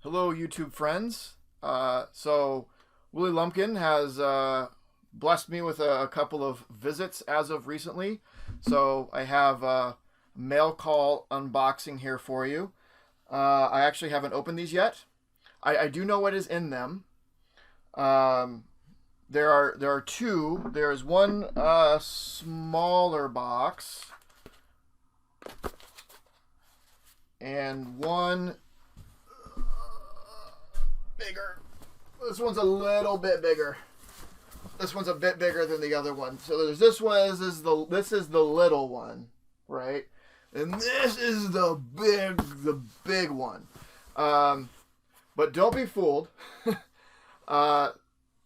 Hello, YouTube friends. So, Willie Lumpkin has blessed me with a couple of visits as of recently. So, I have a mail call unboxing here for you. I actually haven't opened these yet. I do know what is in them. Um, there are two. There is one smaller box and one bigger. This one's a little bit bigger. This one's a bit bigger than the other one. So there's this one. This is the little one, right? And this is the big one. But don't be fooled.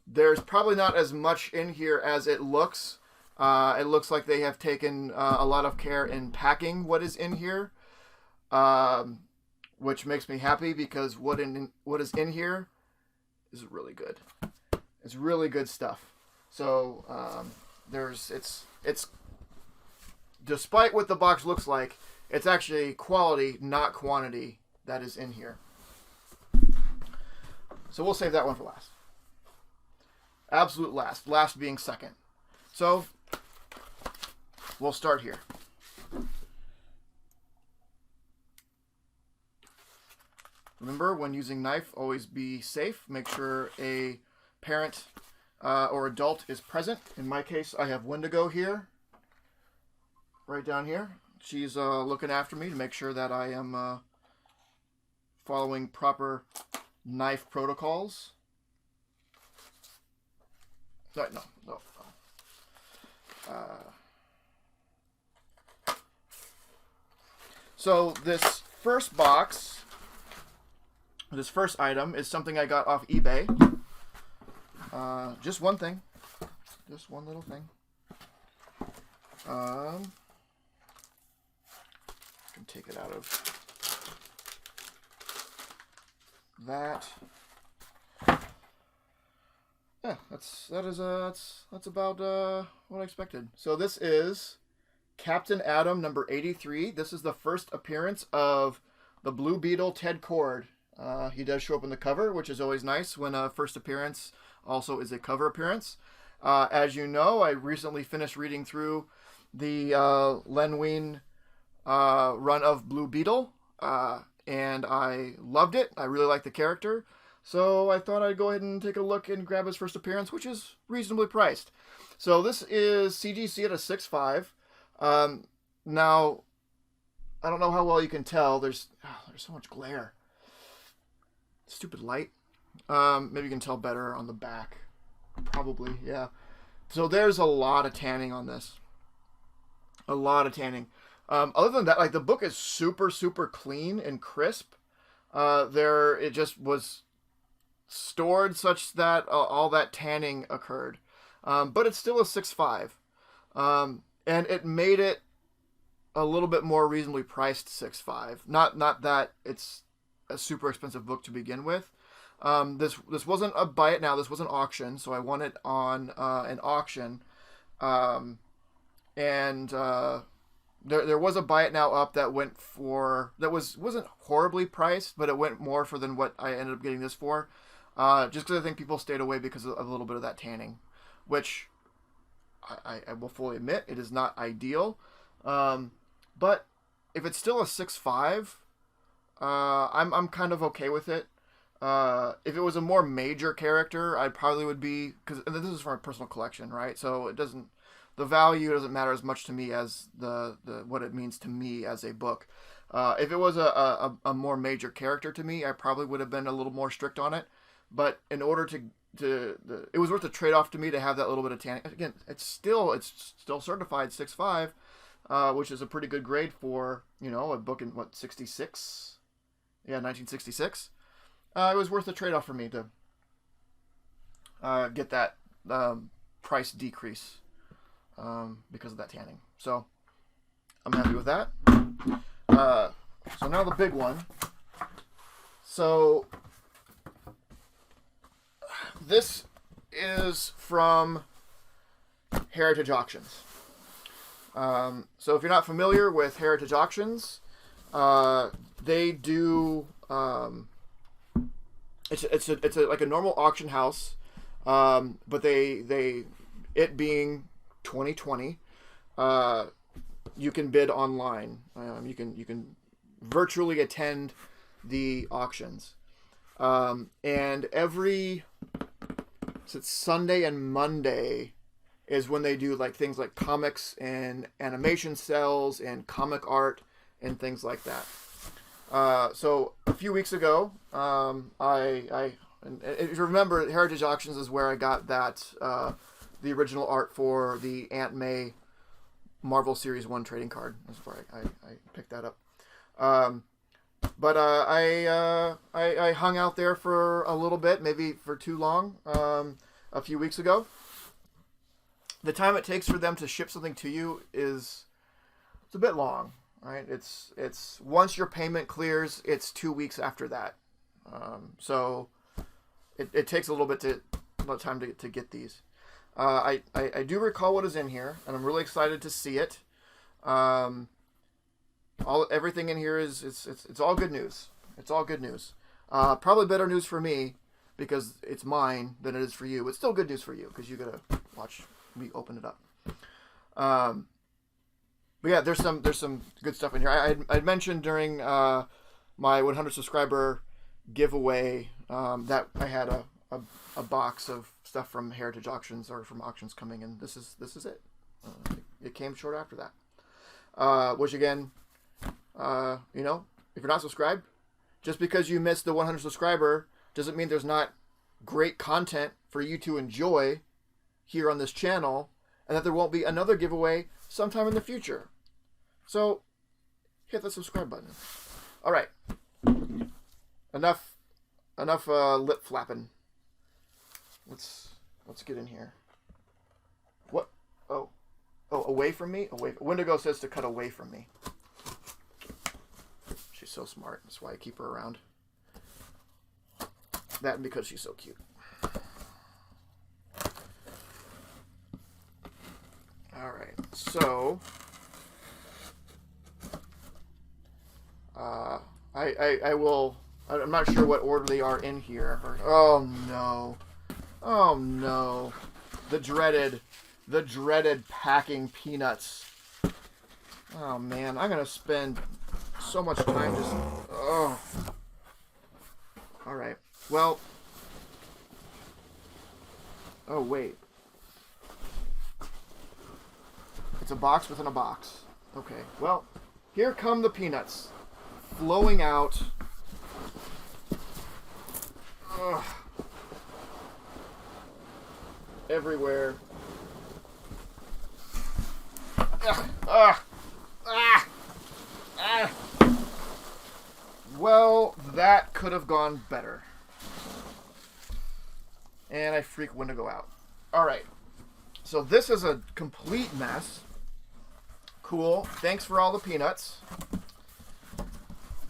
There's probably not as much in here as it looks. It looks like they have taken a lot of care in packing what is in here, which makes me happy because what is in here is really good. It's really good stuff. So it's despite what the box looks like, it's actually quality, not quantity, that is in here. So we'll save that one for last. Absolute last. Last being second. So we'll start here. Remember, when using knife, always be safe. Make sure a parent or adult is present. In my case, I have Wendigo here, right down here. She's looking after me to make sure that I am following proper knife protocols. No. So this first box, this first item is something I got off eBay. Just one thing. Just one little thing. I can take it out of that. Yeah, that's about what I expected. So this is Captain Atom number 83. This is the first appearance of the Blue Beetle Ted Cord. He does show up in the cover, which is always nice when a first appearance also is a cover appearance. As you know, I recently finished reading through the Len Wein run of Blue Beetle, and I loved it. I really liked the character. So I thought I'd go ahead and take a look and grab his first appearance, which is reasonably priced. So this is CGC at a 6.5. Now, I don't know how well you can tell. There's so much glare. Stupid light. Maybe you can tell better on the back. Probably, yeah. So there's a lot of tanning on this. A lot of tanning. Other than that, like, the book is super, super clean and crisp. It just was stored such that all that tanning occurred. But it's still a 6.5. And it made it a little bit more reasonably priced 6.5. Not that it's a super expensive book to begin with. This wasn't a buy it now. This was an auction, so I won it on an auction. There was a buy it now up that went for wasn't horribly priced, but it went more for than what I ended up getting this for. Just because I think people stayed away because of a little bit of that tanning, which I will fully admit it is not ideal. But if it's still a 6.5, I'm kind of okay with it. If it was a more major character, I probably would be, because this is from a personal collection, right? So the value doesn't matter as much to me as the what it means to me as a book. If it was a more major character to me, I probably would have been a little more strict on it. But in order it was worth the trade-off to me to have that little bit of tanning. Again, it's still certified 6.5, which is a pretty good grade for, a book in 66? Yeah, 1966. It was worth the trade-off for me to get that price decrease because of that tanning. So I'm happy with that. So now the big one. So this is from Heritage Auctions. So if you're not familiar with Heritage Auctions, they do it's like a normal auction house, but it being 2020, you can bid online. You can virtually attend the auctions, and every it's Sunday and Monday is when they do like things like comics and animation sales and comic art and things like that. So a few weeks ago, and if you remember, Heritage Auctions is where I got that the original art for the Aunt May Marvel Series 1 trading card. That's where I picked that up. But I hung out there for a little bit, maybe for too long, a few weeks ago. The time it takes for them to ship something to you it's a bit long, right? It's once your payment clears, it's 2 weeks after that. So it takes a little of time to get these. I do recall what is in here, and I'm really excited to see it. Everything in here it's all good news. It's all good news. Probably better news for me because it's mine than it is for you. It's still good news for you because you gotta watch me open it up. But yeah, there's some good stuff in here. I'd mentioned during my 100 subscriber giveaway that I had a box of stuff from Heritage Auctions or from auctions coming, and this is it. It came short after that. Which again, if you're not subscribed, just because you missed the 100 subscriber doesn't mean there's not great content for you to enjoy here on this channel, and that there won't be another giveaway sometime in the future. So hit the subscribe button. All right, enough lip flapping. Let's get in here. What? Oh, away from me. Wendigo says to cut away from me. She's so smart. That's why I keep her around. That and because she's so cute. All right, so I will. I'm not sure what order they are in here. Oh no, the dreaded packing peanuts. Oh man, I'm gonna spend so much time just. Oh. All right. Well. Oh wait. It's a box within a box. Okay, well, here come the peanuts. Flowing out. Ugh. Everywhere. Well, that could have gone better. And I freak Wendigo out. Alright. So this is a complete mess. Cool. Thanks for all the peanuts.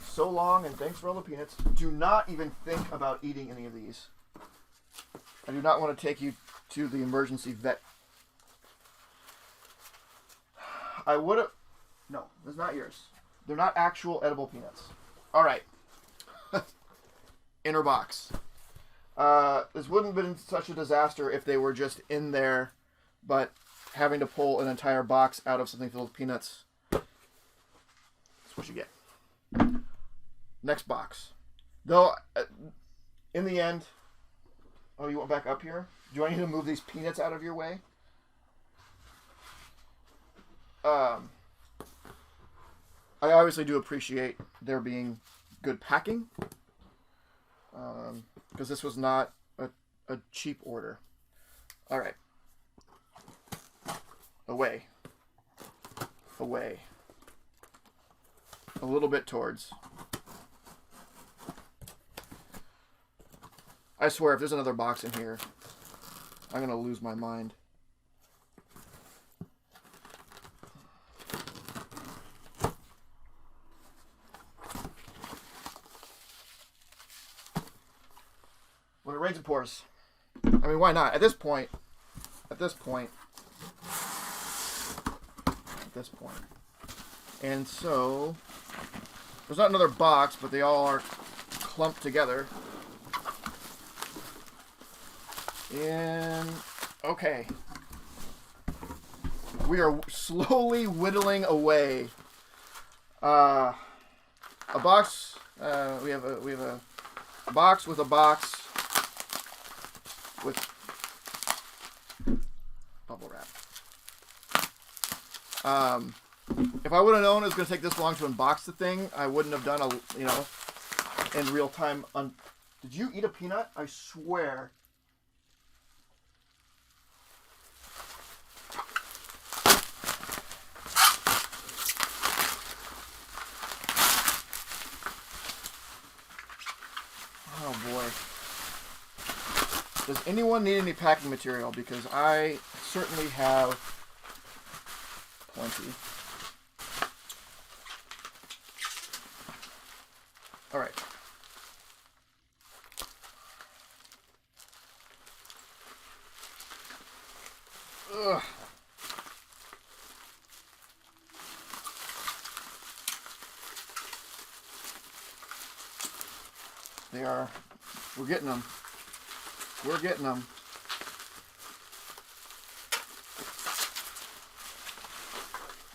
So long, and thanks for all the peanuts. Do not even think about eating any of these. I do not want to take you to the emergency vet. I would have... No, that's not yours. They're not actual edible peanuts. All right. Inner box. This wouldn't have been such a disaster if they were just in there, but having to pull an entire box out of something filled with peanuts. That's what you get. Next box. Though, in the end... Oh, you want back up here? Do I need to move these peanuts out of your way? I obviously do appreciate there being good packing. Because this was not a cheap order. Alright. Away. Away. A little bit towards. I swear, if there's another box in here, I'm going to lose my mind. When it rains, it pours. I mean, why not? At this point. And so, there's not another box, but they all are clumped together. And okay, we are slowly whittling away. A box. We have a box with a box with bubble wrap. If I would have known it was going to take this long to unbox the thing, I wouldn't have done in real time. Did you eat a peanut? I swear. Oh boy. Does anyone need any packing material? Because I certainly have plenty. All right. Ugh. We're getting them. We're getting them.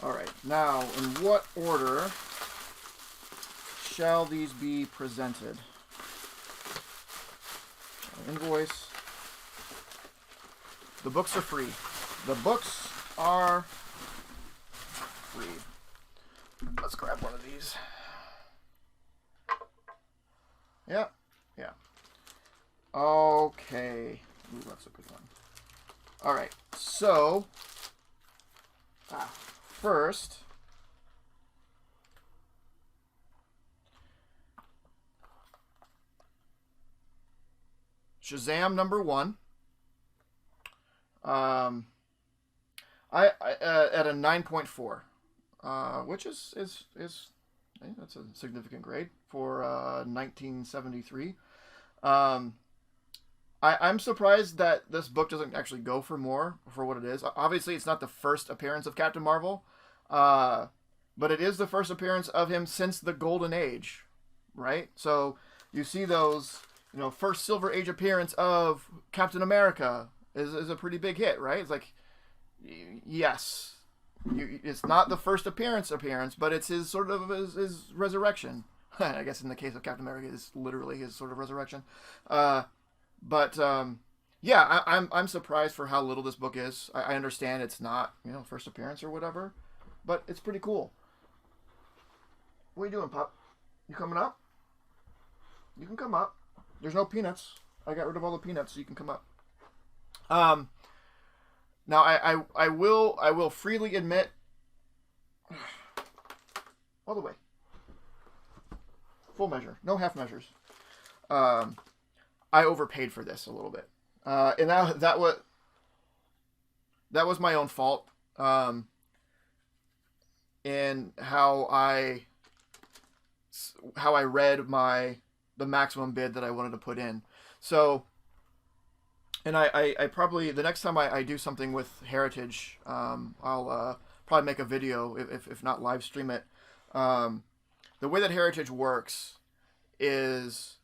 All right, now in what order shall these be presented? Invoice. The books are free. The books are free. Let's grab one of these. Yeah, yeah. Okay. Ooh, that's a good one. All right. So, first, Shazam #1. I at a 9.4, which is that's a significant grade for 1973. I'm surprised that this book doesn't actually go for more for what it is. Obviously, it's not the first appearance of Captain Marvel, but it is the first appearance of him since the Golden Age, right? So you see those, first Silver Age appearance of Captain America is a pretty big hit, right? It's like, yes, it's not the first appearance, but it's his sort of his resurrection. I guess in the case of Captain America, it's literally his sort of resurrection. Yeah, I'm surprised for how little this book is. I understand it's not, first appearance or whatever, but it's pretty cool. What are you doing, Pup? You coming up? You can come up. There's no peanuts. I got rid of all the peanuts, so you can come up. Now I will freely admit, all the way, full measure, no half measures. I overpaid for this a little bit, and that was my own fault. In how I read the maximum bid that I wanted to put in. So, and I probably, the next time I do something with Heritage, I'll probably make a video, if not live stream it. The way that Heritage works is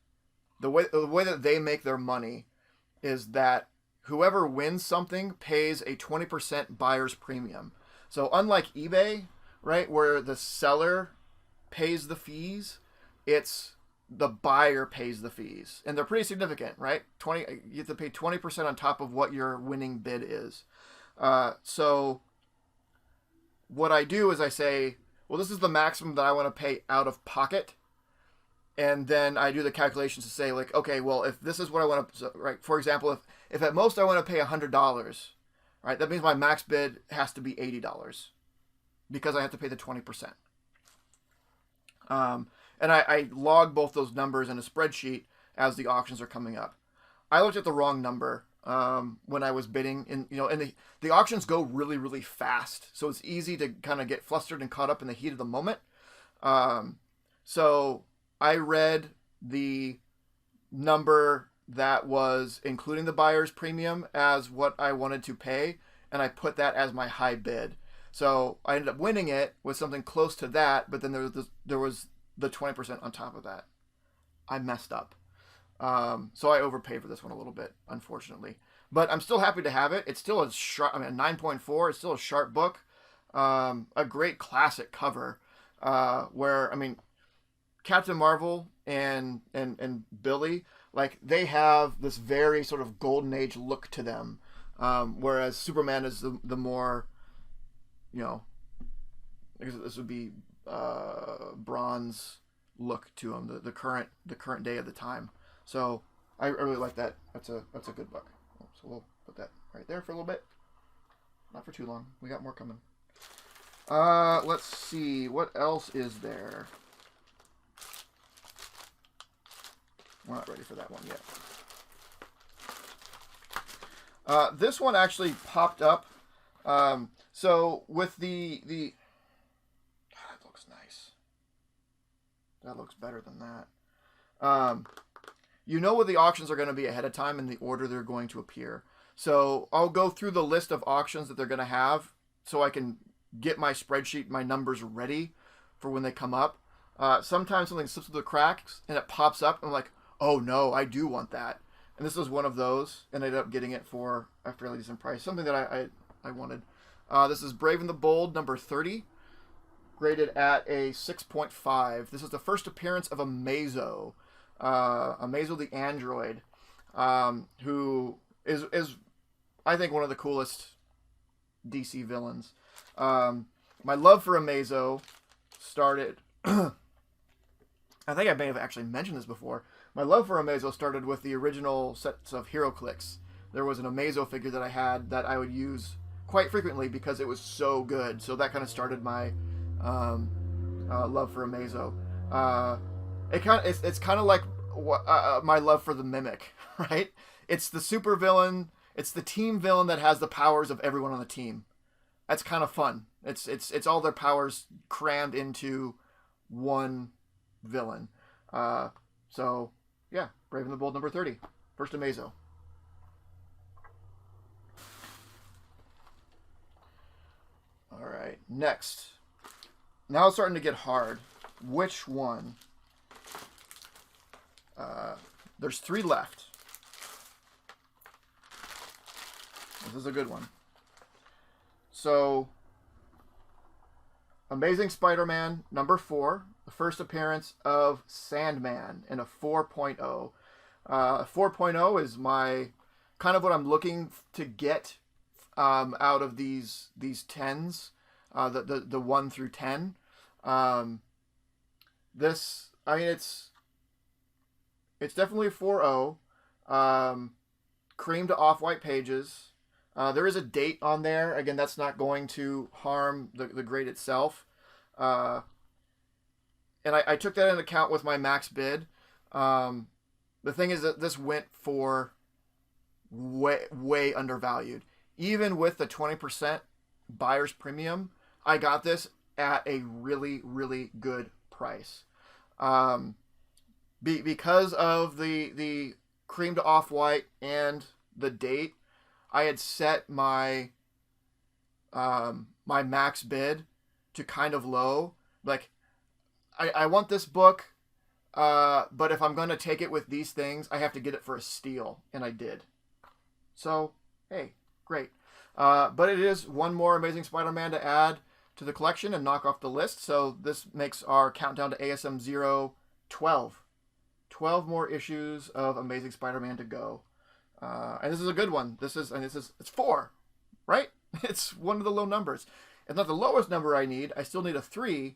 the way that they make their money is that whoever wins something pays a 20% buyer's premium. So unlike eBay, right, where the seller pays the fees, it's the buyer pays the fees, and they're pretty significant, right? You have to pay 20% on top of what your winning bid is. So what I do is I say, well, this is the maximum that I want to pay out of pocket. And then I do the calculations to say, like, okay, well, if this is what I want to, right? For example, if at most I want to pay $100, right? That means my max bid has to be $80 because I have to pay the 20%. And I log both those numbers in a spreadsheet as the auctions are coming up. I looked at the wrong number when I was bidding, and the auctions go really, really fast, so it's easy to kind of get flustered and caught up in the heat of the moment. So I read the number that was including the buyer's premium as what I wanted to pay, and I put that as my high bid. So I ended up winning it with something close to that, but then there was the 20% on top of that. I messed up. So I overpaid for this one a little bit, unfortunately. but I'm still happy to have it. It's still a sharp, I mean, a 9.4. It's still a sharp book. A great classic cover, where, I mean, Captain Marvel and Billy, like, they have this very sort of golden age look to them, whereas Superman is the more, you know, I guess this would be bronze look to him, the current day of the time. So I really like that. That's a good book. So we'll put that right there for a little bit. Not for too long. We got more coming. Let's see. What else is there? We're not ready for that one yet. This one actually popped up. So with the God, that looks nice. That looks better than that. You know what the auctions are going to be ahead of time in the order they're going to appear. So I'll go through the list of auctions that they're going to have so I can get my spreadsheet, my numbers ready for when they come up. Sometimes something slips through the cracks and it pops up and I'm like, oh no, I do want that. And this was one of those, and I ended up getting it for a fairly decent price. Something that I wanted. This is Brave and the Bold, number 30, graded at a 6.5. This is the first appearance of Amazo. Amazo the android, who is I think one of the coolest DC villains. My love for Amazo started I think I may have actually mentioned this before. My love for Amazo started with the original sets of HeroClix. There was an Amazo figure that I had that I would use quite frequently because it was so good. So that kind of started my love for Amazo. It's kind of like my love for the Mimic, right? It's the super villain. It's the team villain that has the powers of everyone on the team. That's kind of fun. It's all their powers crammed into one villain. So yeah, Brave and the Bold, number 30, first Amazo. All right, next. Now it's starting to get hard. Which one? There's 3 left. This is a good one. So, Amazing Spider-Man, number 4, the first appearance of Sandman in a 4.0. 4.0 is my kind of what I'm looking to get out of these 10s, the 1 through 10. This, I mean, it's definitely a 4.0. Cream to off-white pages. There is a date on there. Again, that's not going to harm the grade itself. And I took that into account with my max bid. The thing is that this went for way undervalued. Even with the 20% buyer's premium, I got this at a really, really good price. Because of the cream to off-white and the date, I had set my my max bid to kind of low. Like, I want this book, but if I'm going to take it with these things, I have to get it for a steal, and I did. So, hey, great. But it is one more Amazing Spider-Man to add to the collection and knock off the list. So this makes our countdown to ASM 012. 12 more issues of Amazing Spider-Man to go. And this is a good one. It's 4, right? It's one of the low numbers. It's not the lowest number I need. I still need a 3,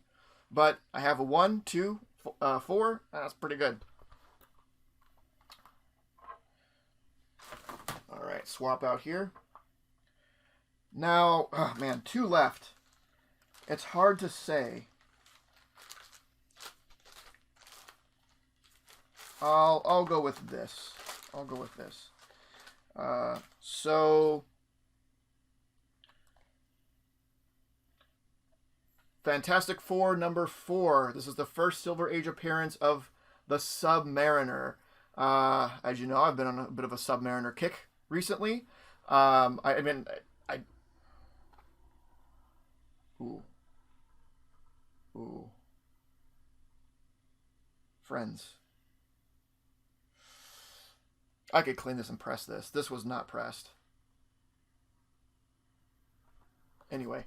but I have a 1, 2, 4. That's pretty good. All right, swap out here. Now, oh man, 2 left. It's hard to say. I'll go with this. So Fantastic Four number 4. This is the first Silver Age appearance of the Submariner. As you know, I've been on a bit of a Submariner kick recently. Ooh. Friends. I could clean this and press this. This was not pressed. anyway,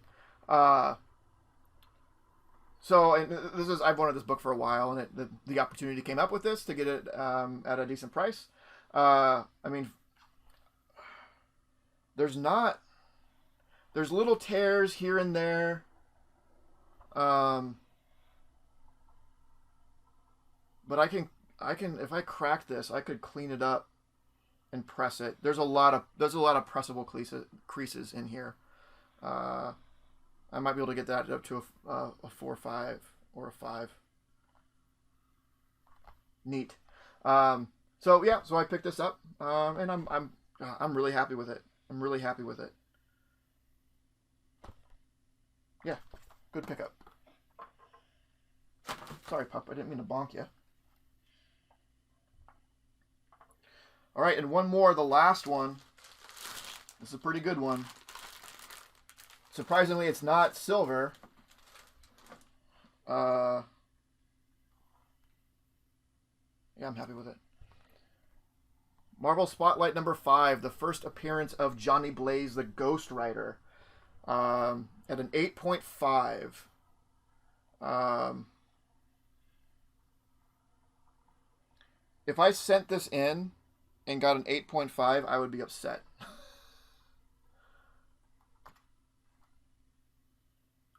so and I've wanted this book for a while, and the opportunity came up with this to get it at a decent price. I mean, there's little tears here and there. But I can if I crack this, I could clean it up and press it. There's a lot of pressable creases in here. I might be able to get that up to a 4.5 or a 5. Neat. So yeah, so I picked this up, and I'm really happy with it. I'm really happy with it. Yeah, good pickup. Sorry, pup, I didn't mean to bonk you. All right, and one more, the last one. This is a pretty good one. Surprisingly, it's not silver. Yeah, I'm happy with it. Marvel Spotlight number 5, the first appearance of Johnny Blaze, the Ghost Rider, at an 8.5. If I sent this in and got an 8.5, I would be upset.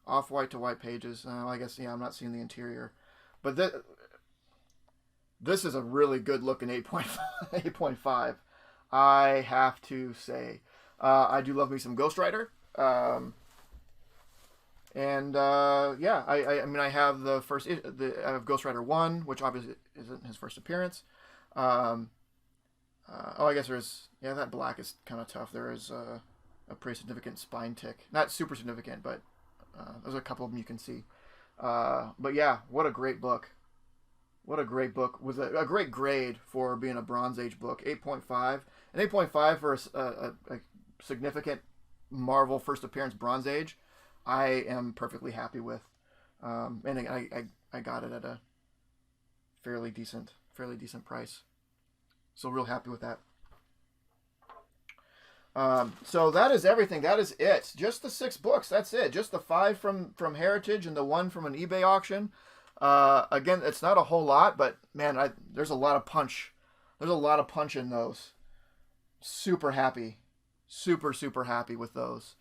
Off-white to white pages. I guess, yeah, I'm not seeing the interior. But this is a really good-looking 8.5. I have to say. I do love me some Ghost Rider. Yeah, I mean, I have I have Ghost Rider 1, which obviously isn't his first appearance. I guess that black is kind of tough. There is a pretty significant spine tick. Not super significant, but there's a couple of them you can see. But yeah, what a great book. What a great book. Was a great grade for being a Bronze Age book. 8.5. An 8.5 for a significant Marvel first appearance Bronze Age, I am perfectly happy with. And I got it at a fairly decent price. So real happy with that. So that is everything. That is it. Just the 6 books. That's it. Just the 5 from Heritage and the 1 from an eBay auction. Again, it's not a whole lot, but man, there's a lot of punch. There's a lot of punch in those. Super happy. Super happy with those.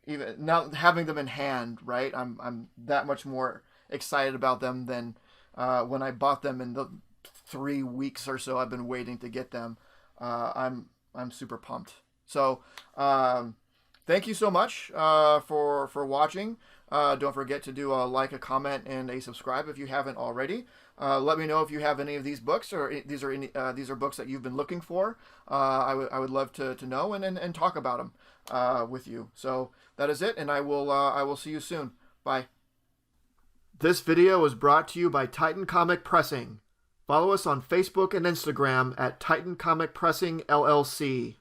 Even now having them in hand, right? I'm that much more excited about them than when I bought them in the 3 weeks or so I've been waiting to get them. I'm super pumped. So, thank you so much for watching. Don't forget to do a like, a comment, and a subscribe if you haven't already. Let me know if you have any of these books, or these are books that you've been looking for. I would love to know and talk about them with you. So that is it, and I will see you soon. Bye. This video was brought to you by Titan Comic Pressing. Follow us on Facebook and Instagram at Titan Comic Pressing LLC.